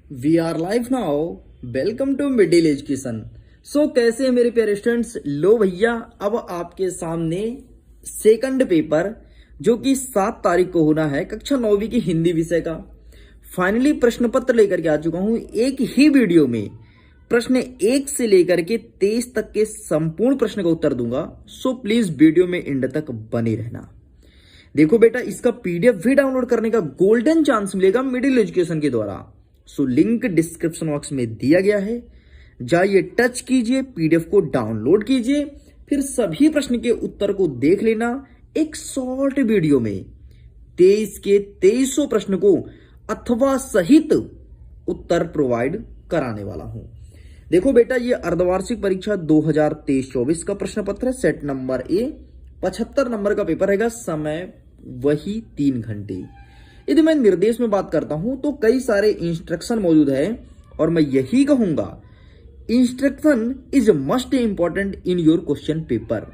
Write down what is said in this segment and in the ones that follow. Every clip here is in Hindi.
We are live now. Welcome to Middle Education. So कैसे हैं मेरे प्यारे स्टूडेंट्स? लो भैया, अब आपके सामने सेकंड पेपर जो कि 7 तारीख को होना है, कक्षा 9वीं की हिंदी विषय का फाइनली प्रश्न पत्र लेकर के आ चुका हूं। एक ही वीडियो में प्रश्न 1 से लेकर के 23 तक के संपूर्ण प्रश्न का उत्तर दूंगा। सो प्लीज वीडियो में एंड तक बने रहना। देखो बेटा, इसका पीडीएफ भी डाउनलोड करने का गोल्डन चांस मिलेगा मिडिल एजुकेशन के द्वारा। सो लिंक डिस्क्रिप्शन बॉक्स में दिया गया है, जाइए टच कीजिए, पीडीएफ को डाउनलोड कीजिए, फिर सभी प्रश्न के उत्तर को देख लेना। एक शॉर्ट वीडियो में 23 के 2300 प्रश्न को अथवा सहित उत्तर प्रोवाइड कराने वाला हूं। देखो बेटा, ये अर्धवार्षिक परीक्षा 2023-24 का प्रश्न पत्र है। सेट नंबर ए 75 नंबर का पेपर रहेगा। समय वही 3 घंटे। यदि मैं निर्देश में बात करता हूं तो कई सारे इंस्ट्रक्शन मौजूद है और मैं यही कहूंगा, instruction is must important in your question paper.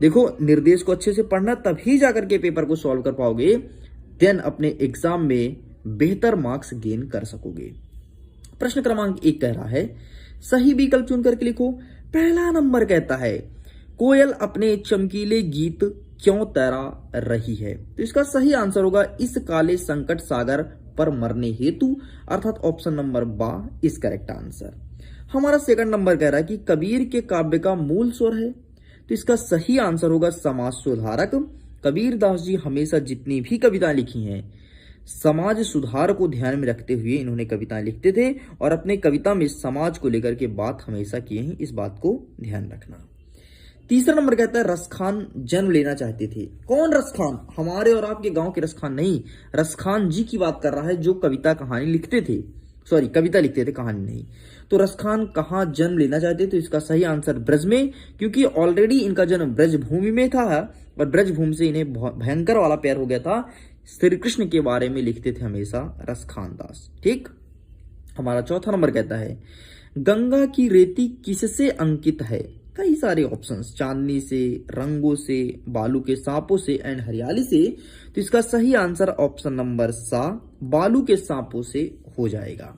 देखो, निर्देश को अच्छे से पढ़ना, तभी जाकर के पेपर को सॉल्व कर पाओगे, देन अपने एग्जाम में बेहतर मार्क्स गेन कर सकोगे। प्रश्न क्रमांक 1 कह रहा है, सही विकल्प चुन करके लिखो। पहला नंबर कहता है, कोयल अपने चमकीले गीत क्यों तैरा रही है? तो इसका सही आंसर होगा, इस काले संकट सागर पर मरने हेतु, अर्थात ऑप्शन नंबर बा इज करेक्ट आंसर। हमारा सेकंड नंबर कह रहा है कि कबीर के काव्य का मूल स्वर है, तो इसका सही आंसर होगा समाज सुधारक। कबीर दास जी हमेशा जितनी भी कविताएं लिखी हैं, समाज सुधार को ध्यान में रखते हुए इन्होंने कविताएं लिखते थे और अपने कविता में समाज को लेकर के बात हमेशा किए हैं, इस बात को ध्यान रखना। तीसरा नंबर कहता है, रसखान जन्म लेना चाहते थे। कौन रसखान? हमारे और आपके गांव के रसखान नहीं, रसखान जी की बात कर रहा है जो कविता कहानी लिखते थे, सॉरी कविता लिखते थे, कहानी नहीं। तो रसखान कहां जन्म लेना चाहते? तो इसका सही आंसर ब्रज में, क्योंकि ऑलरेडी इनका जन्म ब्रज भूमि में था और ब्रज भूमि से इन्हें भयंकर वाला प्यार हो गया था। श्री कृष्ण के बारे में लिखते थे हमेशा रसखान दास। ठीक। हमारा चौथा नंबर कहता है, गंगा की रेती किससे अंकित है? कई सारे ऑप्शंस, चांदनी से, रंगों से, बालू के सांपों से एंड हरियाली से। तो इसका सही आंसर ऑप्शन नंबर सा बालू के सांपों से हो जाएगा।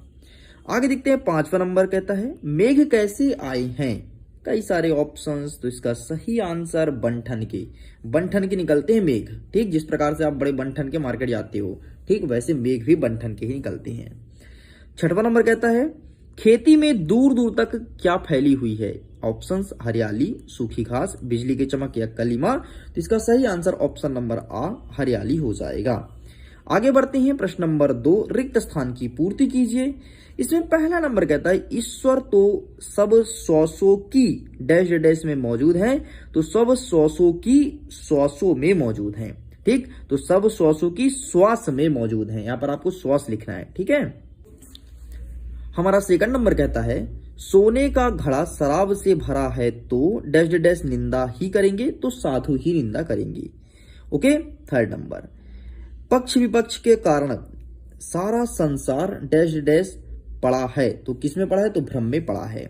आगे देखते हैं, 5वां नंबर कहता है, मेघ कैसे आए हैं? कई सारे ऑप्शंस, तो इसका सही आंसर बंठन के निकलते हैं मेघ। ठीक, जिस प्रकार से आप बड़े बंठन के मार्केट जाते हो, ठीक वैसे मेघ भी बंठन के ही निकलते हैं। 6वां नंबर कहता है, खेती में दूर दूर तक क्या फैली हुई है? ऑप्शंस, हरियाली, सूखी घास, बिजली की चमक या कलीमा। तो इसका सही आंसर ऑप्शन नंबर आ हरियाली हो जाएगा। आगे बढ़ते हैं, प्रश्न नंबर 2, रिक्त स्थान की पूर्ति कीजिए। इसमें पहला नंबर कहता है, ईश्वर तो सब श्वासों की डैश डैश में मौजूद है। तो सब श्वासों की श्वासों में मौजूद है। ठीक, तो सब श्वासों की श्वास में मौजूद है, यहां पर आपको श्वास लिखना है। ठीक है। हमारा सेकंड नंबर कहता है, सोने का घड़ा शराब से भरा है तो डैश डैश निंदा ही करेंगे, तो साधु ही निंदा करेंगे। ओके। थर्ड नंबर, पक्ष विपक्ष के कारण सारा संसार डैश डैश पड़ा है, तो किस में पड़ा है? तो भ्रम में पड़ा है।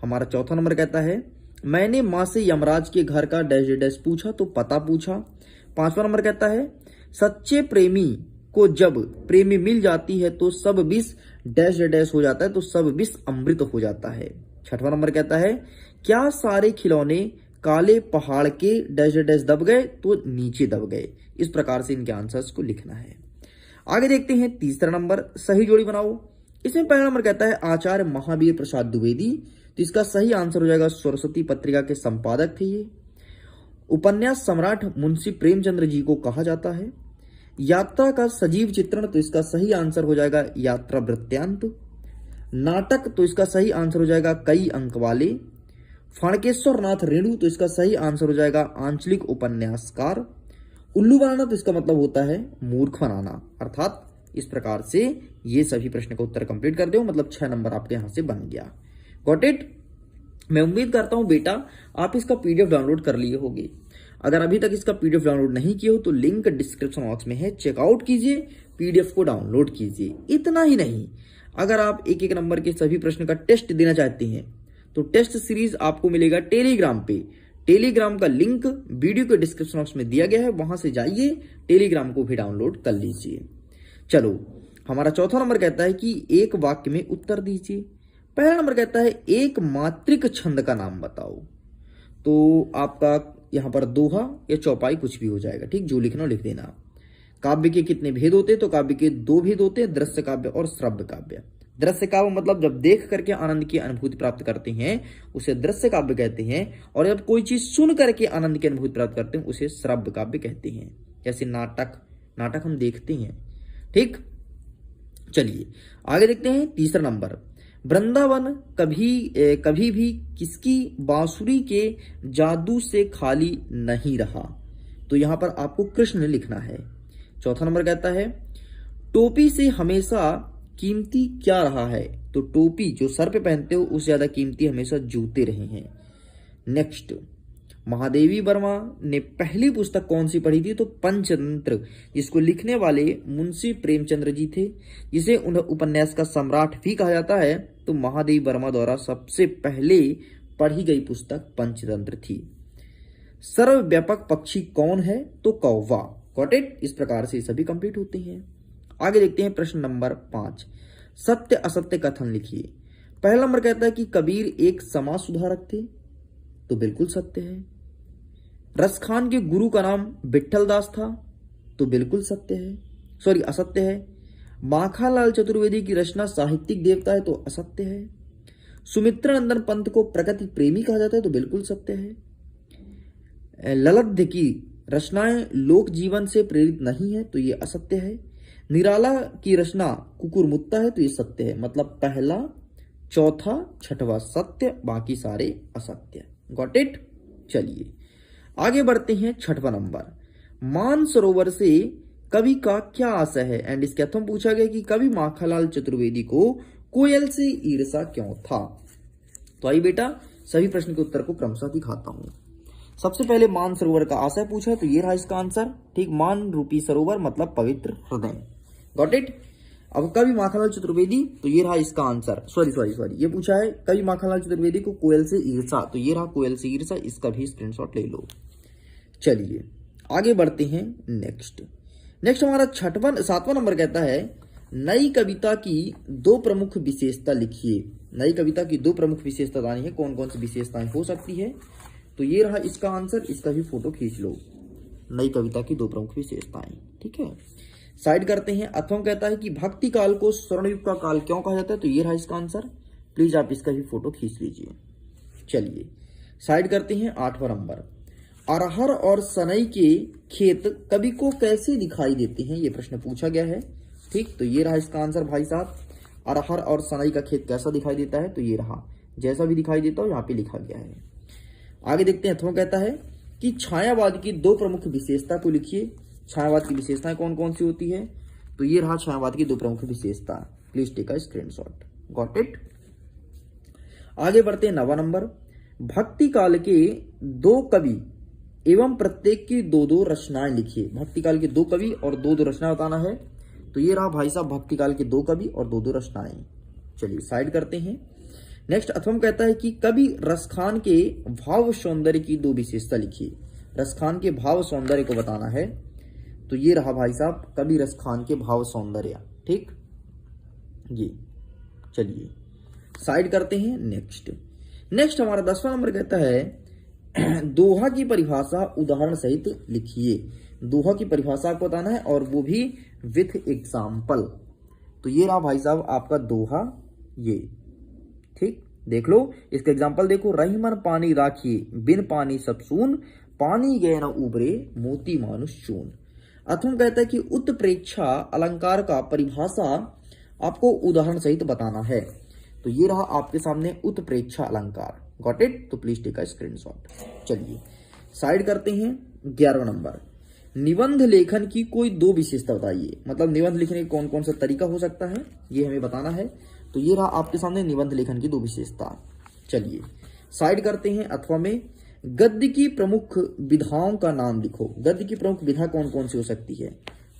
हमारा चौथा नंबर कहता है, मैंने मां से यमराज के घर का डैश डैश पूछा, तो पता पूछा। 5वां नंबर कहता है, सच्चे प्रेमी को जब प्रेमी मिल जाती है तो सब विष डैश डैश हो जाता है, तो सब विष अमृत हो जाता है। 6वां नंबर कहता है, क्या सारे खिलौने काले पहाड़ के डैश डैश दब गए? तो नीचे दब गए। इस प्रकार से इनके आंसर्स को लिखना है। आगे देखते हैं, तीसरा नंबर, सही जोड़ी बनाओ। इसमें पहला नंबर कहता है, आचार्य महावीर प्रसाद द्विवेदी। तो इसका सही आंसर हो जाएगा, सरस्वती पत्रिका के संपादक थे ये। उपन्यास सम्राट मुंशी प्रेमचंद्र जी को कहा जाता है। यात्रा का सजीव चित्रण, तो इसका सही आंसर हो जाएगा यात्रा वृत्तांत। नाटक, तो इसका सही आंसर हो जाएगा कई अंक वाले। फणकेश्वर नाथ रेणु, तो इसका सही आंसर हो जाएगा आंचलिक उपन्यासकार। उल्लू बनाना, तो इसका मतलब होता है मूर्ख बनाना। अर्थात इस प्रकार से ये सभी प्रश्न का उत्तर कंप्लीट कर दो, मतलब 6 नंबर आपके यहां से बन गया। Got it? मैं उम्मीद करता हूं बेटा आप इसका पीडीएफ डाउनलोड कर लिए होंगे। अगर अभी तक इसका पीडीएफ डाउनलोड नहीं किया हो तो लिंक डिस्क्रिप्शन बॉक्स में है, चेकआउट कीजिए, पीडीएफ को डाउनलोड कीजिए। इतना ही नहीं, अगर आप एक एक नंबर के सभी प्रश्न का टेस्ट देना चाहते हैं तो टेस्ट सीरीज आपको मिलेगा टेलीग्राम पे। टेलीग्राम का लिंक वीडियो के डिस्क्रिप्शन बॉक्स में दिया गया है, वहां से जाइए, टेलीग्राम को भी डाउनलोड कर लीजिए। चलो हमारा चौथा नंबर कहता है कि एक वाक्य में उत्तर दीजिए। पहला नंबर कहता है एक मात्रिक छंद का नाम बताओ। तो आपका यहां पर दोहा या चौपाई कुछ भी हो जाएगा, ठीक, जो लिखना लिख देना। काव्य के कितने भेद होते हैं? तो काव्य के दो भेद होते हैं, दृश्य काव्य और श्रव्य काव्य। दृश्य काव्य मतलब जब देख करके आनंद की अनुभूति प्राप्त करते हैं उसे दृश्य काव्य कहते हैं, और जब कोई चीज सुन करके आनंद की अनुभूति प्राप्त करते हैं उसे श्रव्य काव्य कहते हैं। जैसे नाटक हम देखते हैं, ठीक। चलिए आगे देखते हैं तीसरा नंबर। वृंदावन कभी भी किसकी बांसुरी के जादू से खाली नहीं रहा। तो यहां पर आपको कृष्ण लिखना है। चौथा नंबर कहता है टोपी से हमेशा कीमती क्या रहा है। तो टोपी जो सर पे पहनते हो उससे ज्यादा कीमती हमेशा जूते रहे हैं। नेक्स्ट, महादेवी वर्मा ने पहली पुस्तक कौन सी पढ़ी थी? तो पंचतंत्र, जिसको लिखने वाले मुंशी प्रेमचंद्र जी थे, जिसे उन्हें उपन्यास का सम्राट भी कहा जाता है। तो महादेवी वर्मा द्वारा सबसे पहले पढ़ी गई पुस्तक पंचतंत्र थी। सर्वव्यापक पक्षी कौन है? तो कौवा। Got it. इस प्रकार से सभी कंप्लीट होते हैं। आगे देखते हैं प्रश्न नंबर 5। सत्य असत्य कथन लिखिए। पहला नंबर कहता है कि कबीर एक समाज सुधारक थे। तो बिल्कुल सत्य है। रसखान के गुरु का नाम विट्ठल दास था। तो बिल्कुल सत्य है, सॉरी असत्य है। माखनलाल चतुर्वेदी की रचना साहित्यिक देवता है। तो असत्य है। सुमित्रानंदन पंत को प्रकृति प्रेमी कहा जाता है। तो बिल्कुल सत्य है। ललद्य की रचनाएं लोक जीवन से प्रेरित नहीं है। तो ये असत्य है। निराला की रचना कुकुरमुत्ता है। तो ये सत्य है। मतलब पहला, चौथा, छठवां सत्य, बाकी सारे असत्य। Got it. चलिए आगे बढ़ते हैं। छठवां नंबर, मानसरोवर से कवि का क्या आशय है? एंड इसके अर्थ में पूछा गया कि कवि माखनलाल चतुर्वेदी को कोयल से ईर्षा क्यों था। तो आइए बेटा सभी प्रश्न के उत्तर को क्रमशः दिखाता हूं। सबसे पहले मान सरोवर का आशय पूछा, तो ये रहा इसका आंसर, ठीक। मान रूपी सरोवर मतलब पवित्र हृदय। Got it. अब कवि माखनलाल चतुर्वेदी, तो ये रहा इसका आंसर। सॉरी ये पूछा है कवि माखनलाल चतुर्वेदी को कोयल से ईर्षा। तो ये रहा कोयल से ईर्षा, इसका भी स्क्रीनशॉट ले लो। चलिए आगे बढ़ते हैं। नेक्स्ट हमारा सातवां नंबर कहता है नई कविता की दो प्रमुख विशेषता लिखिए। नई कविता की दो प्रमुख विशेषता बतानी है। कौन कौन सी विशेषताएं हो सकती है? तो ये रहा इसका आंसर, इसका भी फोटो खींच लो। नई कविता की दो प्रमुख विशेषताएं, ठीक है। साइड करते हैं। अथवा कहता है कि भक्ति काल को स्वर्णयुग का काल क्यों कहा जाता है? तो ये रहा इसका आंसर। प्लीज आप इसका भी फोटो खींच लीजिए। चलिए साइड करते हैं। 8वां नंबर, अरहर और सनई के खेत कवि को कैसे दिखाई देते हैं? ये प्रश्न पूछा गया है, ठीक। तो ये रहा इसका आंसर भाई साहब। अरहर और सनई का खेत कैसा दिखाई देता है? तो ये रहा, जैसा भी दिखाई देता हो यहाँ पे लिखा गया है। आगे देखते हैं। अथवा कहता है कि छायावाद की दो प्रमुख विशेषता को लिखिए। छायावाद की विशेषताएं कौन कौन सी होती है? तो ये रहा छायावाद की दो प्रमुख विशेषता। Please take a screenshot. Got it. आगे बढ़ते हैं। 9वां नंबर, भक्ति काल के दो कवि एवं प्रत्येक की दो दो रचनाएं लिखिए। भक्ति काल के दो कवि और दो दो रचना बताना है। तो ये रहा भाई साहब भक्ति काल के दो कवि और दो दो रचनाएं। चलिए साइड करते हैं। नेक्स्ट अथवा कहता है कि कवि रसखान के भाव सौंदर्य की दो विशेषता लिखिए। रसखान के भाव सौंदर्य को बताना है। तो ये रहा भाई साहब कवि रसखान के भाव सौंदर्य, ठीक। ये चलिए साइड करते हैं। नेक्स्ट हमारा 10वां नंबर कहता है दोहा की परिभाषा उदाहरण सहित लिखिए। दोहा की परिभाषा आपको बताना है और वो भी विथ एग्जाम्पल। तो ये रहा भाई साहब आपका दोहा, ये, ठीक। देख लो इसका एग्जाम्पल देखो। रही मन पानी राखिए बिन पानी सब सून, पानी गए न उबरे मोती मानुष चून। अथवा कहता है कि उत्प्रेक्षा अलंकार का परिभाषा आपको उदाहरण सहित बताना है। तो ये रहा आपके सामने उत्प्रेक्षा अलंकार। Got it. तो प्लीज टेक अ स्क्रीनशॉट। चलिए साइड करते हैं। 11वां नंबर, निबंध लेखन की कोई दो विशेषता बताइए। मतलब निबंध लिखने का कौन कौन सा तरीका हो सकता है ये हमें बताना है। तो ये रहा आपके सामने निबंध लेखन की दो विशेषता। चलिए साइड करते हैं। अथवा में गद्य की प्रमुख विधाओं का नाम लिखो। गद्य की प्रमुख विधा कौन कौन सी हो सकती है?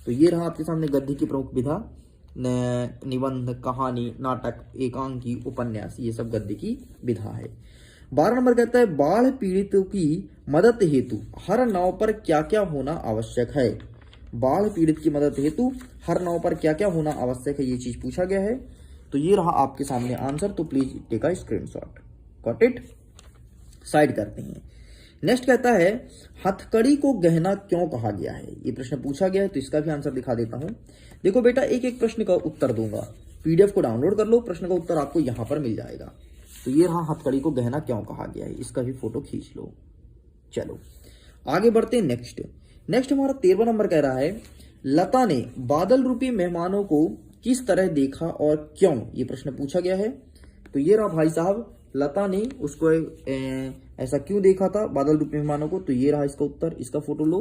तो ये रहा आपके सामने गद्य की प्रमुख विधा। निबंध, कहानी, नाटक, एकांकी, उपन्यास, ये सब गद्य की विधा है। 12 नंबर कहता है बाढ़ पीड़ितों की मदद हेतु हर नाव पर क्या क्या होना आवश्यक है। बाढ़ पीड़ित की मदद हेतु हर नाव पर क्या क्या होना आवश्यक है, ये चीज पूछा गया है। तो ये रहा आपके सामने आंसर, तो please take a screenshot. Got it. Side करते हैं। नेक्स्ट कहता है हथकड़ी को गहना क्यों कहा गया है, ये प्रश्न पूछा गया है, तो इसका भी आंसर दिखा देता हूं। देखो बेटा, एक एक प्रश्न का उत्तर दूंगा, पीडीएफ को डाउनलोड कर लो, प्रश्न का उत्तर आपको यहां पर मिल जाएगा। तो ये रहा हथकड़ी को गहना क्यों कहा गया है, इसका भी फोटो खींच लो। चलो आगे बढ़ते हैं। नेक्स्ट हमारा 13वां नंबर कह रहा है लता ने बादल रूपी मेहमानों को किस तरह देखा और क्यों, ये प्रश्न पूछा गया है। तो ये रहा भाई साहब, लता ने उसको ऐसा क्यों देखा था बादल रूपी मेहमानों को, तो ये रहा इसका उत्तर, इसका फोटो लो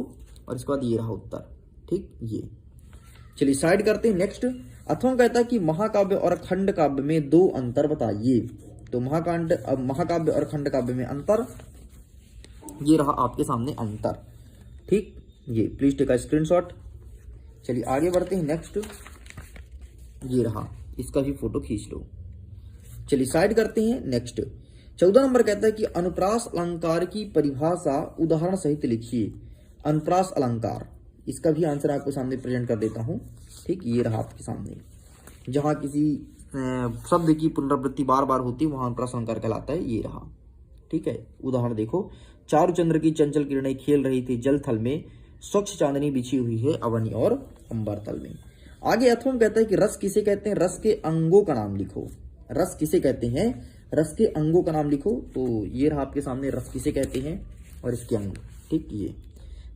और इसके बाद ये रहा उत्तर। ठीक, ये चलिए साइड करते हैं। नेक्स्ट अथवा कहता है कि महाकाव्य और खंड काव्य में दो अंतर बताइए। तो महाकाव्य और खंड काव्य में अंतर, ये रहा आपके सामने अंतर। ठीक, ये प्लीज टेक अ स्क्रीनशॉट। चलिए आगे बढ़ते हैं। नेक्स्ट ये रहा, इसका भी फोटो खींच लो। चलिए साइड करते हैं। नेक्स्ट 14 नंबर कहता है कि अनुप्रास अलंकार की परिभाषा उदाहरण सहित लिखिए। अनुप्रास अलंकार, इसका भी आंसर आपको सामने प्रेजेंट कर देता हूं। ठीक, ये रहा आपके सामने, जहां किसी शब्द की पुनरावृत्ति बार बार होती है वहां अनुप्रास अलंकार कहलाता है। ये रहा, ठीक है। उदाहरण देखो, चारु चंद्र की चंचल किरणें खेल रही थी जल थल में, स्वच्छ चांदनी बिछी हुई है अवनी और अंबर तल में। आगे अथर्वम कहता है कि रस किसे कहते हैं, रस के अंगों का नाम लिखो। रस किसे कहते हैं, रस के अंगों का नाम लिखो। तो ये रहा आपके सामने, रस किसे कहते हैं और इसके अंग। ठीक, ये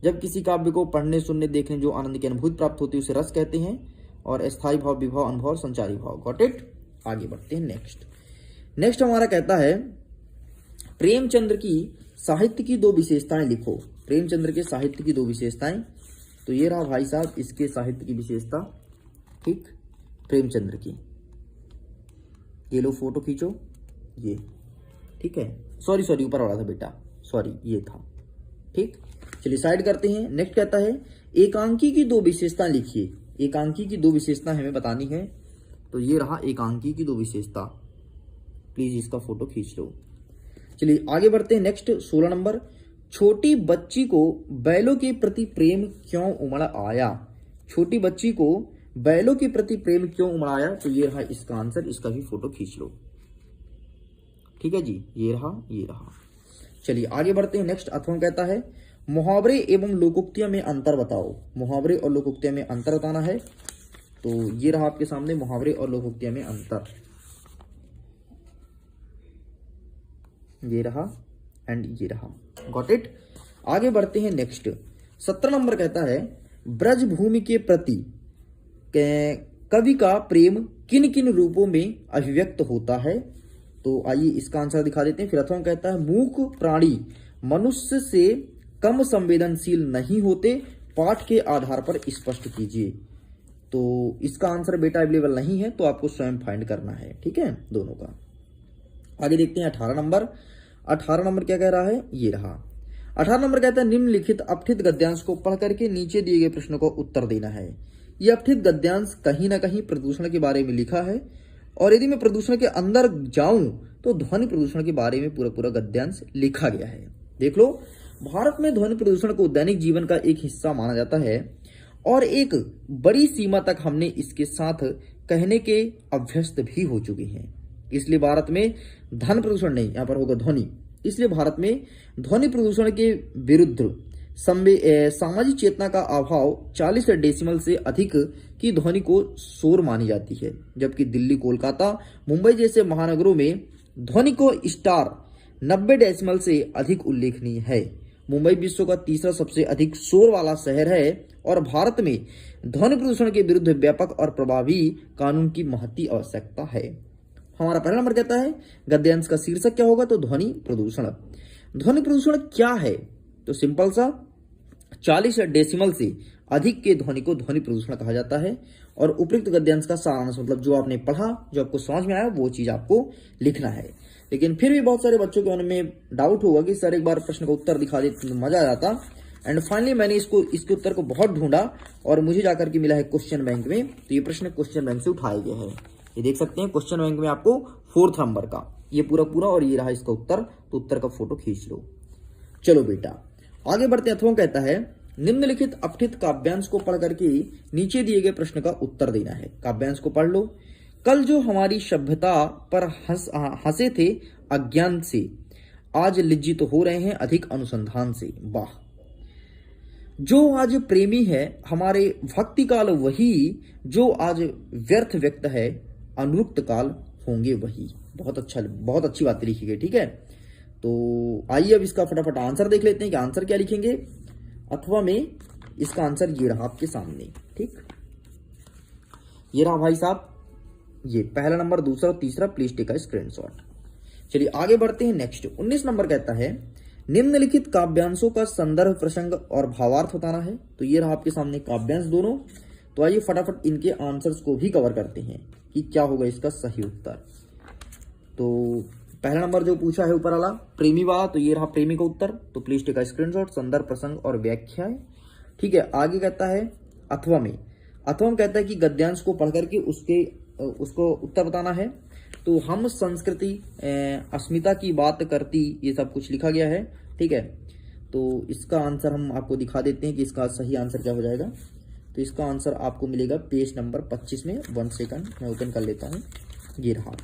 जब किसी काव्य को पढ़ने सुनने देखने जो आनंद की अनुभूति प्राप्त होती है उसे रस कहते हैं। और अस्थायी भाव, विभाव, अनुभव, संचारी भाव। Got it. आगे बढ़ते हैं। नेक्स्ट हमारा कहता है प्रेमचंद्र की साहित्य की दो विशेषताएं लिखो। प्रेमचंद्र के साहित्य की दो विशेषताएं, तो ये रहा भाई साहब इसके साहित्य की विशेषता। ठीक, प्रेमचंद्र की, ये लो फोटो खींचो, ये। ठीक है, सॉरी ऊपर वाला था बेटा, सॉरी ये था। ठीक, चलिए साइड करते हैं। नेक्स्ट कहता है एकांकी की दो विशेषता लिखिए। एकांकी की दो विशेषता हमें बतानी है। तो ये रहा एकांकी की दो विशेषता, प्लीज इसका फोटो खींच लो। चलिए आगे बढ़ते हैं। नेक्स्ट 16 नंबर, छोटी बच्ची को बैलों के प्रति प्रेम क्यों उमड़ आया। छोटी बच्ची को बैलों के प्रति प्रेम क्यों उमड़ आया, तो ये रहा इसका आंसर, इसका भी फोटो खींच लो। ठीक है जी, ये रहा। चलिए आगे बढ़ते हैं। नेक्स्ट अथवा कहता है मुहावरे एवं लोकोक्तियों में अंतर बताओ। मुहावरे और लोकोक्तियों में अंतर बताना है। तो ये रहा आपके सामने मुहावरे और लोकोक्तियों में अंतर, ये रहा एंड ये रहा। Got it. आगे बढ़ते हैं। नेक्स्ट 17 नंबर कहता है ब्रज भूमि के प्रति कवि का प्रेम किन किन रूपों में अभिव्यक्त होता है। तो आइए इसका आंसर दिखा देते हैं। फिर अथवा कहता है मूक प्राणी मनुष्य से कम संवेदनशील नहीं होते, पाठ के आधार पर स्पष्ट कीजिए। तो इसका आंसर बेटा अवेलेबल नहीं है, तो आपको स्वयं फाइंड करना है। ठीक है, दोनों का। आगे देखते हैं 18 नंबर। 18 नंबर क्या कह रहा है, ये रहा। 18 नंबर कहता है निम्नलिखित अपठित गद्यांश को पढ़ करके नीचे दिए गए प्रश्नों को उत्तर देना है। यह अपठित गद्यांश कहीं ना कहीं प्रदूषण के बारे में लिखा है, और यदि मैं प्रदूषण के अंदर जाऊं तो ध्वनि प्रदूषण के बारे में पूरा गद्यांश लिखा गया है। देख लो, भारत में ध्वनि प्रदूषण को दैनिक जीवन का एक हिस्सा माना जाता है, और एक बड़ी सीमा तक हमने इसके साथ कहने के अभ्यस्त भी हो चुके हैं। इसलिए भारत में ध्वनि प्रदूषण नहीं, यहाँ पर होगा ध्वनि। इसलिए भारत में ध्वनि प्रदूषण के विरुद्ध सामाजिक चेतना का अभाव 40 डेसिमल से अधिक की ध्वनि को शोर मानी जाती है, जबकि दिल्ली, कोलकाता, मुंबई जैसे महानगरों में ध्वनि को स्टार 90 डेसिमल से अधिक उल्लेखनीय है। मुंबई विश्व का तीसरा सबसे अधिक शोर वाला शहर है, और भारत में ध्वनि प्रदूषण के विरुद्ध व्यापक और प्रभावी कानून की महती आवश्यकता है। हमारा पहला नंबर कहता है गद्यांश का शीर्षक क्या होगा, तो ध्वनि प्रदूषण। ध्वनि प्रदूषण क्या है, तो सिंपल सा 40 डेसिमल से अधिक के ध्वनि को ध्वनि प्रदूषण कहा जाता है। और उपयुक्त गद्यांश का सारांश, मतलब जो आपने पढ़ा, जो आपको समझ में आया, वो चीज आपको लिखना है। लेकिन फिर भी बहुत सारे बच्चों के मन में डाउट होगा कि सर एक बार प्रश्न का उत्तर दिखा दे तो मजा आ जाता। एंड फाइनली मैंने इसके उत्तर को बहुत ढूंढा और मुझे जाकर के मिला है क्वेश्चन बैंक में। तो ये प्रश्न क्वेश्चन बैंक से उठाया गया है, ये देख सकते हैं क्वेश्चन बैंक में आपको 4th नंबर का ये पूरा और ये रहा इसका उत्तर। तो उत्तर का फोटो खींच लो। चलो बेटा आगे बढ़ते हैं। अथवा कहता है निम्नलिखित अपठित काव्यांश को पढ़ करके नीचे दिए गए प्रश्न का उत्तर देना है। काव्यांश को पढ़ लो। कल जो हमारी सभ्यता पर हंसे थे अज्ञान से, आज लज्जित हो रहे हैं अधिक अनुसंधान से। वाह। जो आज प्रेमी है हमारे भक्ति काल वही, जो आज व्यर्थ व्यक्त है अनुरुक्त काल होंगे वही। बहुत अच्छा, बहुत अच्छी बातें लिखी गई। ठीक है, तो आइए अब इसका फटाफट आंसर देख लेते हैं कि आंसर क्या लिखेंगे। अथवा में इसका आंसर ये रहा आपके सामने। ठीक, ये रहा भाई साहब, ये पहला नंबर, दूसरा और तीसरा। Please take a screenshot. चलिए आगे बढ़ते हैं। नेक्स्ट 19 नंबर कहता है निम्नलिखित काव्यांशों का संदर्भ, प्रसंग और भावार्थ बताना है। तो ये रहा आपके सामने काव्यांश दोनों। तो आइए फटाफट इनके आंसर्स को भी कवर करते हैं कि क्या होगा इसका सही उत्तर। तो पहला नंबर जो पूछा है ऊपर वाला प्रेमी वाला, तो ये रहा प्रेमी का उत्तर। तो प्लीज टेक अ स्क्रीनशॉट, संदर्भ, प्रसंग और व्याख्या है। ठीक है, आगे कहता है अथवा में। अथवा में कहता है कि गद्यांश को पढ़ करके उसको उत्तर बताना है। तो हम संस्कृति अस्मिता की बात करती, ये सब कुछ लिखा गया है। ठीक है, तो इसका आंसर हम आपको दिखा देते हैं कि इसका सही आंसर क्या हो जाएगा। तो इसका आंसर आपको मिलेगा पेज नंबर 25 में। 1 सेकंड मैं ओपन कर लेता हूँ। ये रहा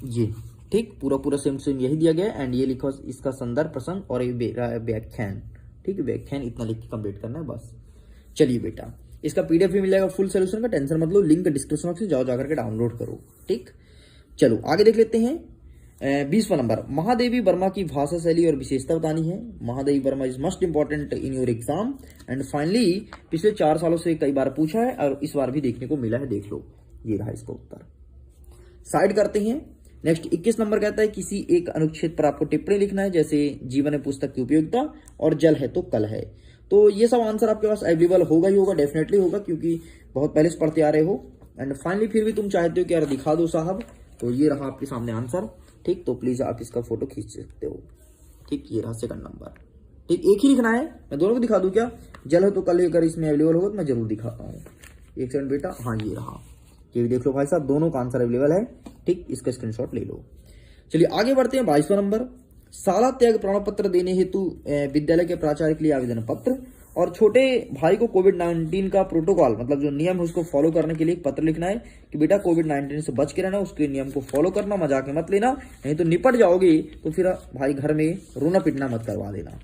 ये। ठीक, पूरा सेम यही दिया गया है। एंड ये लिखो इसका संदर्भ, प्रसंग और व्याख्यान। ठीक है, व्याख्यान इतना लिख के कंप्लीट करना है बस। चलिए बेटा, इसका पीडीएफ भी मिल जाएगा फुल सोल्यूशन का, टेंशन मत लो। लिंक डिस्क्रिप्शन बॉक्स से जाओ, जाकर के डाउनलोड करो। ठीक, चलो आगे देख लेते हैं। 20वां नंबर, महादेवी वर्मा की भाषा शैली और विशेषता बतानी है। Mahadevi Verma is must important in your exam. And finally पिछले 4 सालों से कई बार पूछा है और इस बार भी देखने को मिला है। देख लो, ये रहा इसका उत्तर। साइड करते हैं। नेक्स्ट 21 नंबर कहता है किसी एक अनुच्छेद पर आपको टिप्पणी लिखना है, जैसे जीवन है पुस्तक की उपयोगिता और जल है तो कल है। तो ये सब आंसर आपके पास अवेलेबल होगा ही होगा, डेफिनेटली होगा, क्योंकि बहुत पहले से पढ़ते आ रहे हो। एंड फाइनली फिर भी तुम चाहते हो कि यार दिखा दो साहब, तो ये रहा आपके सामने आंसर। ठीक, तो प्लीज आप इसका फोटो खींच सकते हो। ठीक, ये रहा सेकंड नंबर। ठीक, एक ही लिखना है, मैं दोनों को दिखा दूं क्या? जल है तो कल अगर इसमें अवेलेबल होगा तो मैं जरूर दिखाता हूँ। एक सेकंड बेटा, हाँ ये रहा, ये भी देख लो भाई साहब, दोनों का आंसर अवेलेबल है। ठीक, इसका स्क्रीनशॉट ले लो। चलिए आगे बढ़ते हैं। 22वां नंबर, शाला त्याग प्रमाण पत्र देने हेतु विद्यालय के प्राचार्य के लिए आवेदन पत्र और छोटे भाई को कोविड-19 का प्रोटोकॉल, मतलब जो नियम है उसको फॉलो करने के लिए एक पत्र लिखना है कि बेटा कोविड-19 से बच के रहना, उसके नियम को फॉलो करना, मजाक में मत लेना, नहीं तो निपट जाओगे। तो फिर भाई घर में रोना पिटना मत करवा देना।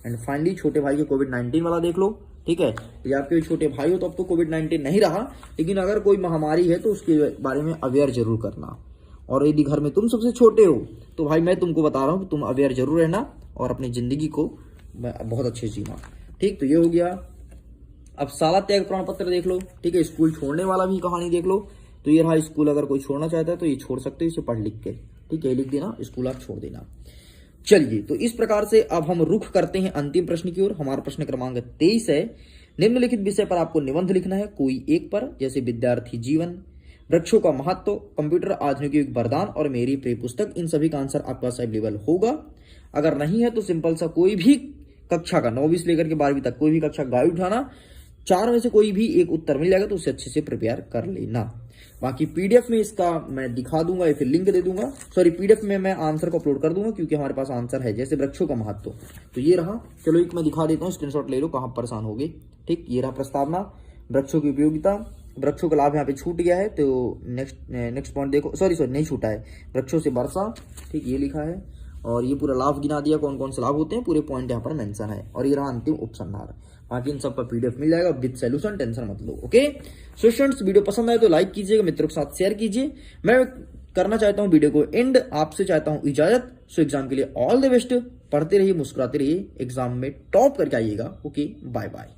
एंड फाइनली छोटे भाई के कोविड-19 वाला देख लो। ठीक है, तो आपके छोटे भाई हो तो अब तो कोविड-19 नहीं रहा, लेकिन अगर कोई महामारी है तो उसके बारे में अवेयर जरूर करना। और यदि घर में तुम सबसे छोटे हो तो भाई मैं तुमको बता रहा हूँ कि तुम अवेयर जरूर रहना और अपनी जिंदगी को बहुत अच्छे जीना। ठीक, तो ये हो गया। अब शाला त्याग प्रमाण पत्र देख लो। ठीक है, स्कूल छोड़ने वाला भी कहानी देख लो। तो ये रहा स्कूल, अगर कोई छोड़ना चाहता है तो ये छोड़ सकते हो, इसे पढ़ लिख के। ठीक है, लिख देना स्कूल आप छोड़ देना। चलिए, तो इस प्रकार से अब हम रुख करते हैं अंतिम प्रश्न की ओर। हमारा प्रश्न क्रमांक 23 है, निम्नलिखित विषय पर आपको निबंध लिखना है, कोई एक पर, जैसे विद्यार्थी जीवन, वृक्षों का महत्व, कंप्यूटर आधुनिक युग वरदान और मेरी प्रिय पुस्तक। इन सभी का आंसर आपके पास अवेलेबल होगा। अगर नहीं है तो सिंपल सा कोई भी कक्षा का 9वीं से लेकर के 12वीं तक कोई भी कक्षा गाइड उठाना, 4 में से कोई भी एक उत्तर मिल जाएगा तो उसे अच्छे से प्रिपेयर कर लेना। बाकी पीडीएफ में इसका मैं दिखा दूंगा या फिर लिंक दे दूंगा, सॉरी पीडीएफ में मैं आंसर को अपलोड कर दूंगा, क्योंकि हमारे पास आंसर है, जैसे वृक्षों का महत्व। तो ये रहा, चलो एक मैं दिखा देता हूँ, स्क्रीनशॉट ले लो, कहाँ परेशान हो गए। ठीक, ये रहा प्रस्तावना, वृक्षों की उपयोगिता, वृक्षों का लाभ यहाँ पे छूट गया है, तो नेक्स्ट पॉइंट देखो, सॉरी नहीं छूटा है, वृक्षों से वर्षा। ठीक, ये लिखा है और ये पूरा लाभ गिना दिया, कौन कौन से लाभ होते हैं, पूरे पॉइंट यहाँ पर मेंशन है। और ये रहा अंतिम उपसंहार। बाकी इन सब का पीडीएफ मिल जाएगा विद सॉल्यूशन, टेंशन मत लो। ओके, सो स्टूडेंट्स, वीडियो पसंद आए तो लाइक कीजिएगा, मित्रों के साथ शेयर कीजिए। मैं करना चाहता हूँ वीडियो को एंड, आपसे चाहता हूँ इजाजत। सो एग्जाम के लिए ऑल द बेस्ट, पढ़ते रहिए, मुस्कुराते रहिए, एग्जाम में टॉप करके आइएगा। Okay, bye bye.